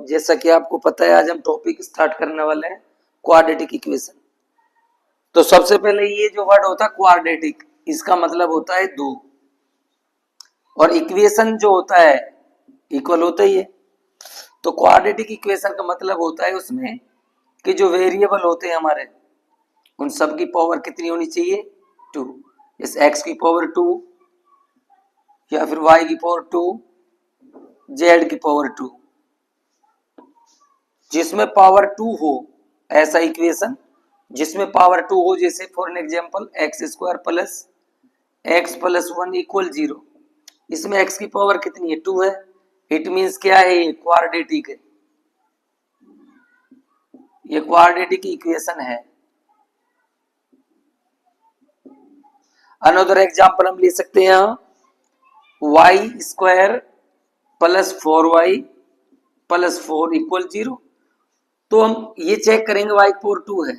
जैसा कि आपको पता है आज हम टॉपिक स्टार्ट करने वाले हैं क्वाड्रेटिक इक्वेशन। तो सबसे पहले ये जो वर्ड होता है क्वाड्रेटिक, इसका मतलब होता है दो, और इक्वेशन जो होता है इक्वल होता ही है। तो क्वाड्रेटिक इक्वेशन का मतलब होता है उसमें कि जो वेरिएबल होते हैं हमारे, उन सब की पावर कितनी होनी चाहिए, 2। जैसे x की पावर 2 या फिर y की पावर 2, z की पावर 2, जिसमें पावर 2 हो ऐसा इक्वेशन, जिसमें पावर 2 हो, जैसे for an example x² plus x plus 1 equal 0। इसमें x की पावर कितनी है, 2 है। इट मींस क्या है, ये क्वाड्रेटिक है, ये क्वाड्रेटिक इक्वेशन है। अनदर एग्जांपल हम ले सकते हैं यहाँ y² plus 4y plus 4 equal 0। तो हम ये चेक करेंगे y की पावर 2 है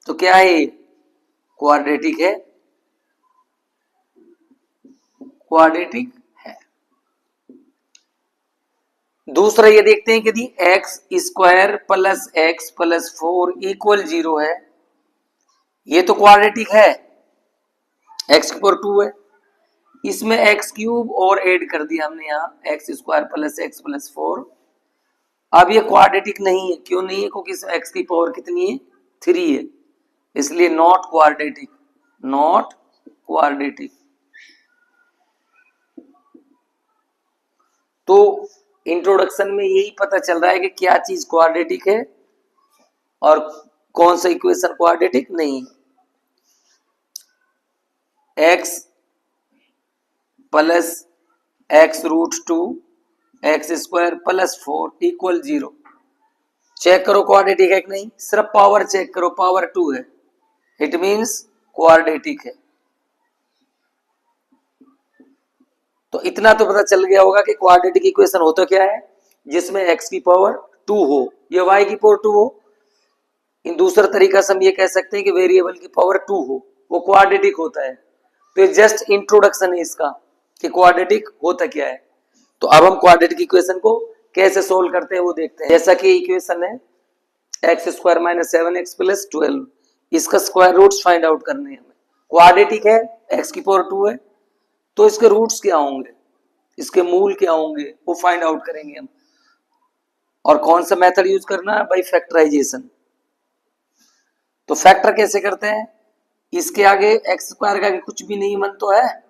तो क्या है, क्वाड्रेटिक है, क्वाड्रेटिक है। दूसरा ये देखते हैं कि यदि x² plus x plus 4 equal 0 है, ये तो क्वाड्रेटिक है, x की पावर 2 है। इसमें x³ और ऐड कर दिया हमने यहाँ, x² प्लस x प्लस 4। अब ये क्वाड्रेटिक नहीं है, क्यों नहीं है, क्योंकि x की पावर कितनी है, 3 है, इसलिए नॉट क्वाड्रेटिक, नॉट क्वाड्रेटिक। तो इंट्रोडक्शन में यही पता चल रहा है कि क्या चीज क्वाड्रेटिक है और कौन सा इक्वेशन क्वाड्रेटिक नहीं है। x plus x√2 x² plus 4 equal 0, check करो क्वाड्रेटिक है कि नहीं, सिर्फ पावर चेक करो, पावर 2 है, इट मींस क्वाड्रेटिक है। तो इतना तो पता चल गया होगा कि क्वाड्रेटिक इक्वेशन होता क्या है, जिसमें x की पावर 2 हो या y की पावर 2 हो। इन दूसरा तरीका से हम ये कह सकते हैं कि वेरिएबल की पावर 2 हो, वो क्वाड्रेटिक होता है। तो ये जस्ट इंट्रोडक्शन है इसका कि क्वाड्रेटिक होता क्या है। तो अब हम क्वाड्रेटिक इक्वेशन को कैसे सोल्व करते हैं वो देखते हैं। जैसा कि इक्वेशन है x² माइनस 7x प्लस 12, इसका स्क्वायर रूट्स फाइंड आउट करने हैं हमें। क्वाड्रेटिक है, x की पावर 2 है, तो इसके रूट्स क्या होंगे, इसके मूल क्या होंगे, वो फाइंड आउट करेंगे हम। और कौन सा मेथड यूज करना है, बाय फैक्टराइजेशन। तो फैक्टर कैसे करते हैं, इसके आगे x² का आगे कुछ भी नहीं मन तो है,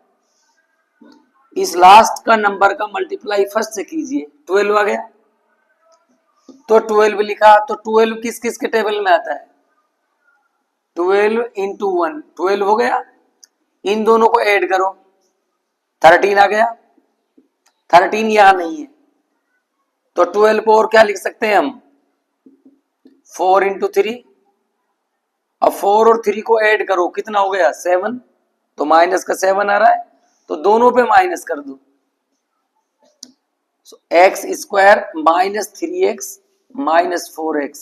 इस लास्ट का नंबर का मल्टीप्लाई फर्स्ट से कीजिए, 12 आ गया तो 12 लिखा। तो 12 किस किस के टेबल में आता है, 12 इंटू 1 12 हो गया, इन दोनों को ऐड करो, 13 आ गया। 13 यहां नहीं है तो 12 को और क्या लिख सकते हैं हम, 4 इंटू 3। अब 4 और 3 को ऐड करो, कितना हो गया, 7, तो माइनस का 7 आ रहा है, तो दोनों पे माइनस कर दो। x² minus 3x minus 4x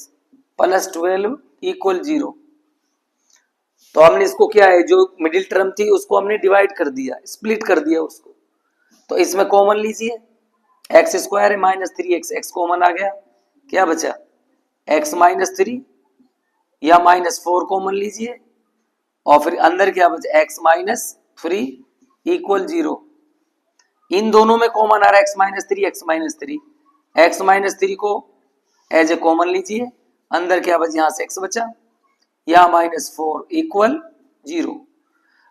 plus 12 equal 0। तो हमने इसको क्या है, जो मिडिल टर्म थी उसको हमने डिवाइड कर दिया, स्प्लिट कर दिया उसको। तो इसमें कॉमन लीजिए, x² है माइनस 3x, x कॉमन आ गया, क्या बचा, x माइनस 3 या माइनस 4 कॉमन लीजिए, और फिर अंदर क्या बचा, x माइनस 3 इक्वल 0। इन दोनों में कॉमन आ रहा है x minus 3, x minus 3, x minus 3 को एज ए कॉमन लीजिए, अंदर क्या बचा, यहां से x बचा, या माइनस 4 इक्वल 0।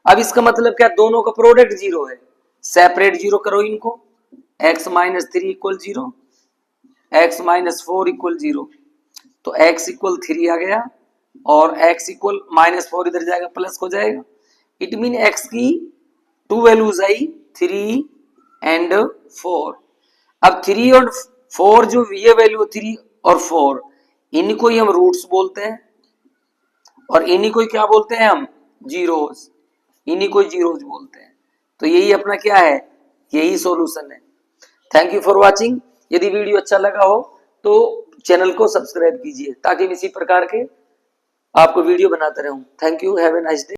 अब इसका मतलब क्या, दोनों का प्रोडक्ट 0 है, सेपरेट 0 करो इनको, x minus 3 equal 0, x minus 4 equal 0। तो x इक्वल 3 आ गया और x इक्वल माइनस 4 इधर जाएगा, प्लस हो जाएगा। इट मीन x की 2 वैल्यूज आई, 3 एंड 4। अब 3 और 4 जो ये वैल्यू 3 और 4, इनको ही हम रूट्स बोलते हैं, और इन्हीं को क्या बोलते हैं हम, जीरोस, इन्हीं को जीरोस बोलते हैं। तो यही अपना क्या है, यही सॉल्यूशन है। Thank you for watching. यदि वीडियो अच्छा लगा हो तो चैनल को सब्सक्राइब कीजिए ताकि इसी प्रकार के आपको वीडियो बनाते रहूं। Thank you, have a nice day.